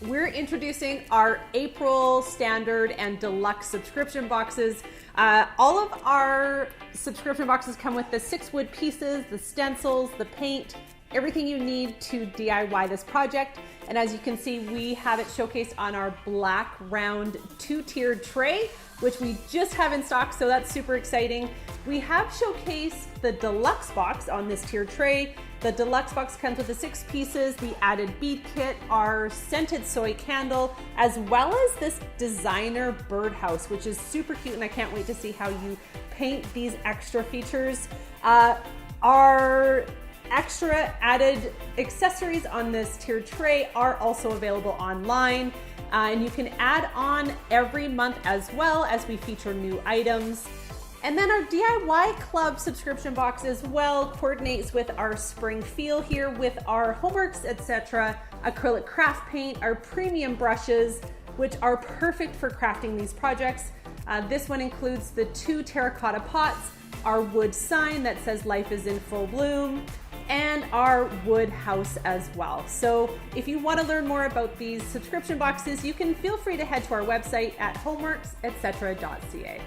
we're introducing our April standard and deluxe subscription boxes. All of our subscription boxes come with the 6 wood pieces, the stencils, the paint, everything you need to DIY this project. And as you can see, we have it showcased on our black round 2-tiered tray, which we just have in stock, so that's super exciting. We have showcased the deluxe box on this tiered tray. The deluxe box comes with the 6 pieces, the added bead kit, our scented soy candle, as well as this designer birdhouse, which is super cute, and I can't wait to see how you paint these extra features. Our extra added accessories on this tiered tray are also available online, and you can add on every month as well as we feature new items. And then our DIY Club subscription box as well coordinates with our spring feel here with our Homeworks, etc. acrylic craft paint, our premium brushes, which are perfect for crafting these projects. This one includes the 2 terracotta pots, our wood sign that says life is in full bloom, and our wood house as well. So if you want to learn more about these subscription boxes, you can feel free to head to our website at homeworksetc.ca.